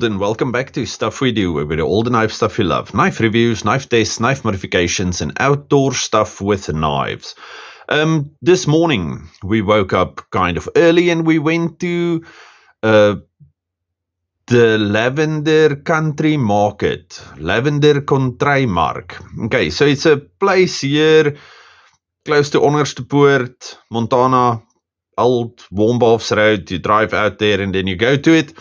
Pickled, and welcome back to Stuff We Do, where we do all the knife stuff you love. Knife reviews, knife tests, knife modifications, and outdoor stuff with knives. This morning, we woke up kind of early and we went to the Lavender Country Market, Lavender Kontrei Mark. Okay, so it's a place here close to Onderstepoort, Montana, old Warmbaths Road. You drive out there and then you go to it.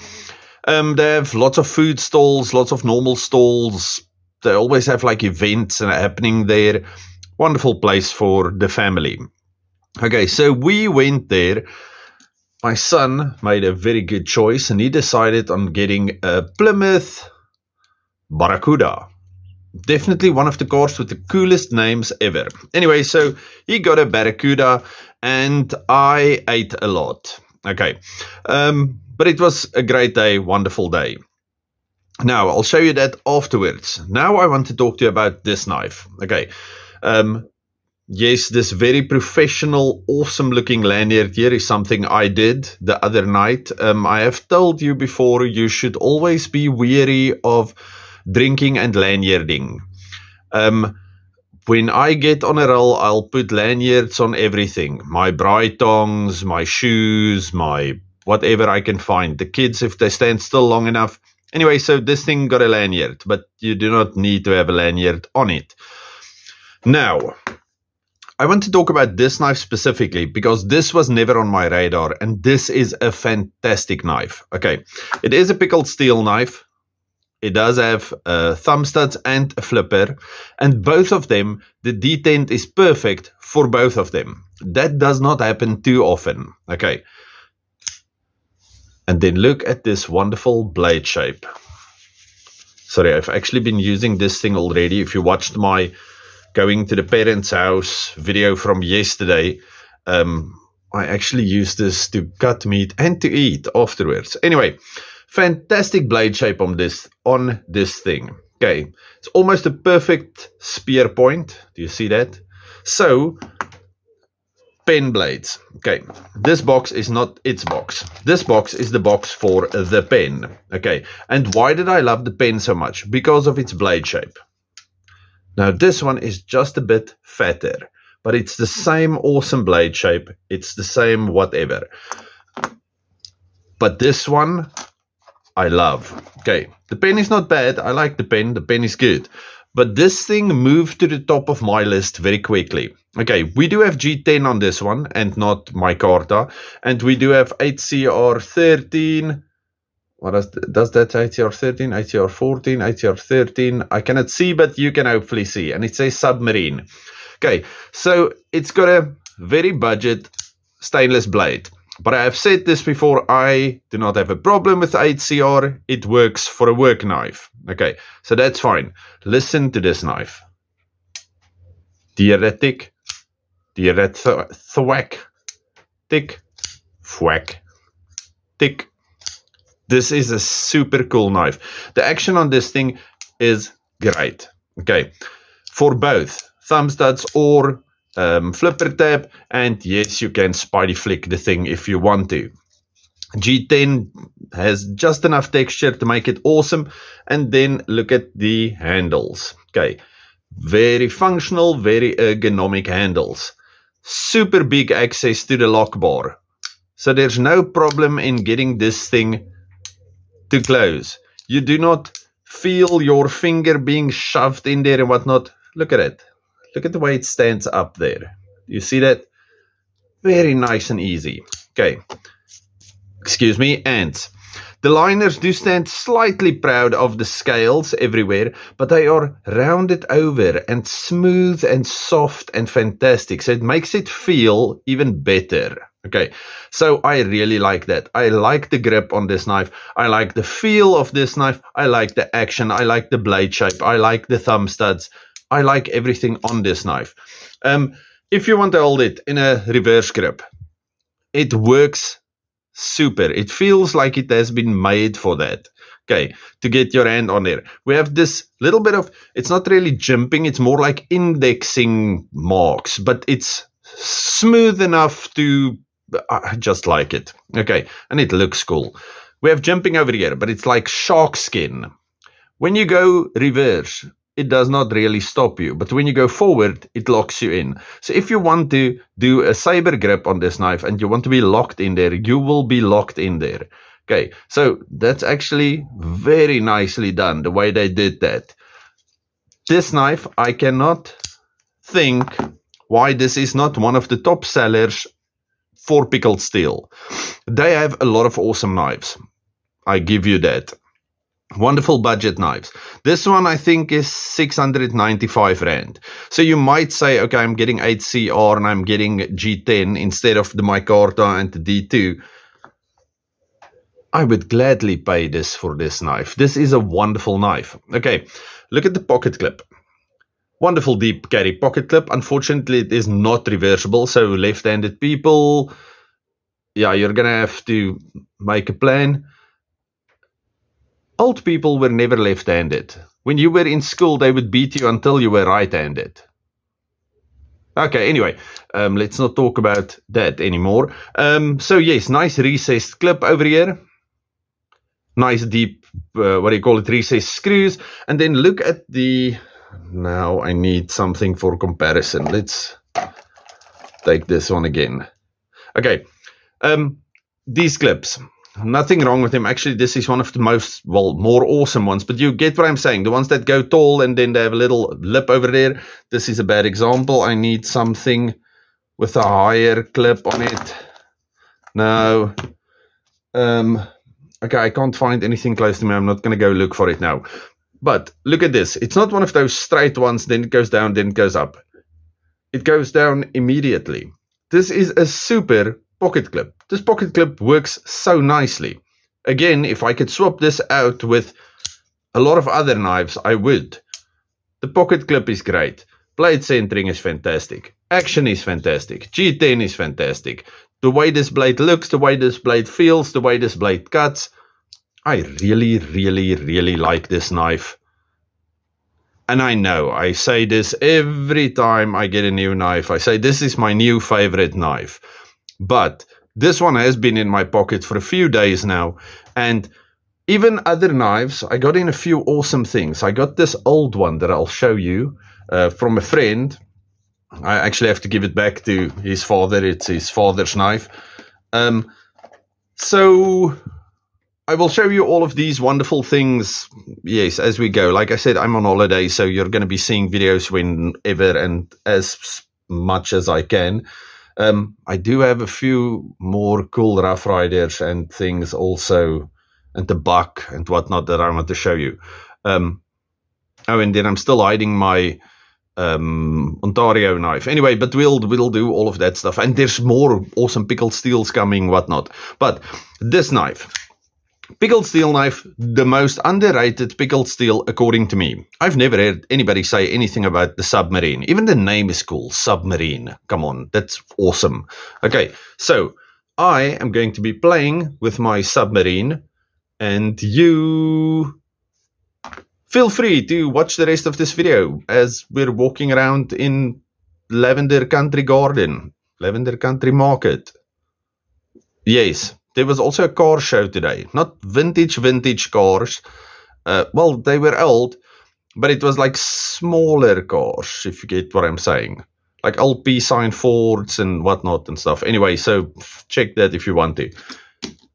They have lots of food stalls, lots of normal stalls. They always have like events happening there. Wonderful place for the family. Okay, so we went there. My son made a very good choice and he decided on getting a Plymouth Barracuda. Definitely one of the cars with the coolest names ever. Anyway, so he got a Barracuda and I ate a lot. Okay, but it was a great day, wonderful day. Now, I'll show you that afterwards. Now I want to talk to you about this knife. Okay, yes, this very professional, awesome looking lanyard here is something I did the other night. I have told you before, you should always be wary of drinking and lanyarding. When I get on a roll, I'll put lanyards on everything. My braai tongs, my shoes, my whatever I can find. The kids, if they stand still long enough. Anyway, so this thing got a lanyard, but you do not need to have a lanyard on it. Now, I want to talk about this knife specifically because this was never on my radar and this is a fantastic knife. Okay, it is a pickled steel knife. It does have thumb studs and a flipper, and both of them, the detent is perfect for both of them. That does not happen too often. Okay. And then look at this wonderful blade shape. Sorry, I've actually been using this thing already. If you watched my going to the parents' house video from yesterday, I actually used this to cut meat and to eat afterwards. Anyway, fantastic blade shape on this thing. Okay, it's almost a perfect spear point. Do you see that? So, pen blades. Okay, this box is not its box. This box is the box for the pen. Okay, and why did I love the pen so much? Because of its blade shape. Now, this one is just a bit fatter, but it's the same awesome blade shape. It's the same whatever. But this one, I love. Okay, the pen is not bad. I like the pen. The pen is good. But this thing moved to the top of my list very quickly. Okay, we do have G10 on this one and not micarta. And we do have HCR13. What does that say? HCR13, HCR14, HCR13. I cannot see, but you can hopefully see. And it says Submarine. Okay, so it's got a very budget stainless blade. But I have said this before, I do not have a problem with HCR. It works for a work knife. Okay, so that's fine. Listen to this knife. Theoretic, thwack, tick, thwack, tick. This is a super cool knife. The action on this thing is great. Okay, for both thumb studs or flipper tab, and yes, you can spidey flick the thing if you want to. G10 has just enough texture to make it awesome, and then look at the handles. Okay, very functional, very ergonomic handles. Super big access to the lock bar, so there's no problem in getting this thing to close. You do not feel your finger being shoved in there and whatnot. Look at it. Look at the way it stands up there. You see that? Very nice and easy. Okay. Excuse me, ants. The liners do stand slightly proud of the scales everywhere, but they are rounded over and smooth and soft and fantastic. So it makes it feel even better. Okay, so I really like that. I like the grip on this knife. I like the feel of this knife. I like the action. I like the blade shape. I like the thumb studs. I like everything on this knife. If you want to hold it in a reverse grip, it works super. It feels like it has been made for that. Okay, to get your hand on there. We have this little bit of, it's not really jimping, it's more like indexing marks, but it's smooth enough to, I just like it. Okay, and it looks cool. We have jumping over here, but it's like shark skin. When you go reverse, it does not really stop you, but when you go forward, it locks you in. So if you want to do a saber grip on this knife and you want to be locked in there, you will be locked in there. Okay, so that's actually very nicely done, the way they did that. This knife, I cannot think why this is not one of the top sellers for Pickled steel. They have a lot of awesome knives. I give you that. Wonderful budget knives. This one I think is 695 Rand. So you might say, okay, I'm getting 8CR and I'm getting G10 instead of the micarta and the D2. I would gladly pay this for this knife. This is a wonderful knife. Okay, look at the pocket clip. Wonderful deep carry pocket clip. Unfortunately, it is not reversible. So left-handed people, yeah, you're going to have to make a plan. Old people were never left-handed. When you were in school, they would beat you until you were right-handed. Okay, anyway, let's not talk about that anymore. So yes, nice recessed clip over here. Nice deep, recessed screws. And then look at the... Now I need something for comparison. Let's take this one again. Okay, these clips. Nothing wrong with them. Actually, this is one of the most, more awesome ones. But you get what I'm saying. The ones that go tall and then they have a little lip over there. This is a bad example. I need something with a higher clip on it. No. Okay, I can't find anything close to me. I'm not going to go look for it now. But look at this. It's not one of those straight ones. Then it goes down, then it goes up. It goes down immediately. This is a super pocket clip. This pocket clip works so nicely. Again, if I could swap this out with a lot of other knives, I would. The pocket clip is great. Blade centering is fantastic. Action is fantastic. G10 is fantastic. The way this blade looks, the way this blade feels, the way this blade cuts. I really, really, really like this knife. And I know, I say this every time I get a new knife. I say this is my new favorite knife. But this one has been in my pocket for a few days now. And even other knives, I got in a few awesome things. I got this old one that I'll show you from a friend. I actually have to give it back to his father. It's his father's knife. So I will show you all of these wonderful things, yes, as we go. Like I said, I'm on holiday, so you're going to be seeing videos whenever and as much as I can. I do have a few more cool Rough Riders and things also, and the buck and whatnot that I want to show you. Oh, and then I'm still hiding my Ontario knife. Anyway, but we'll do all of that stuff. And there's more awesome Pickled steels coming, whatnot. But this knife, Pickled steel knife, the most underrated Pickled steel according to me. I've never heard anybody say anything about the Submarine. Even the name is cool, Submarine. Come on, that's awesome. Okay, so I am going to be playing with my Submarine, and you feel free to watch the rest of this video as we're walking around in Lavender Country Garden, Lavender Country Market. Yes. There was also a car show today. Not vintage cars. Well, they were old, but it was like smaller cars, if you get what I'm saying. Like old P-sign Fords and whatnot and stuff. Anyway, so check that if you want to.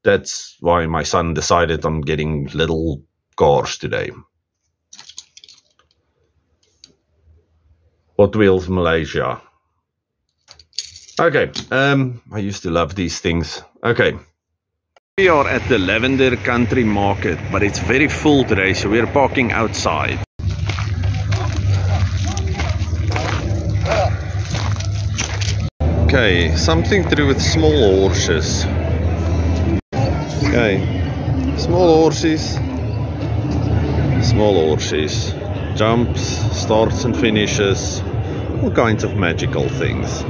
That's why my son decided on getting little cars today. Hot Wheels Malaysia. Okay, I used to love these things. Okay. We are at the Lavender Country Market, but it's very full today, so we're parking outside. Okay, something to do with small horses. Okay, small horses. Jumps, starts and finishes, all kinds of magical things.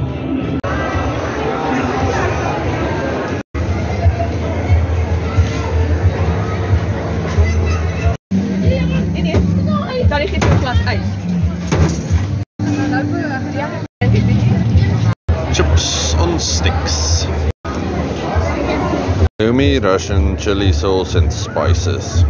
Chips on sticks. Halloumi, Russian chili sauce and spices.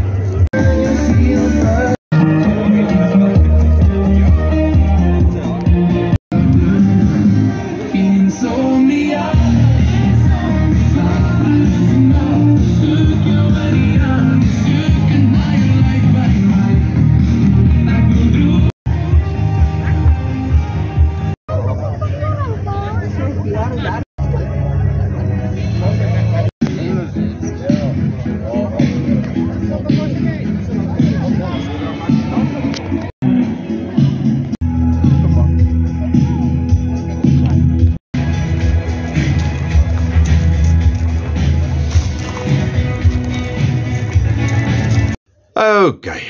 Okay,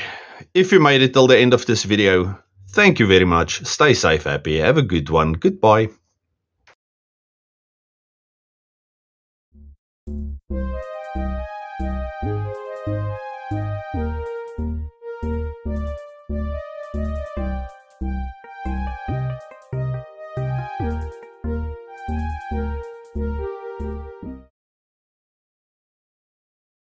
if you made it till the end of this video, thank you very much. Stay safe, happy, have a good one. Goodbye.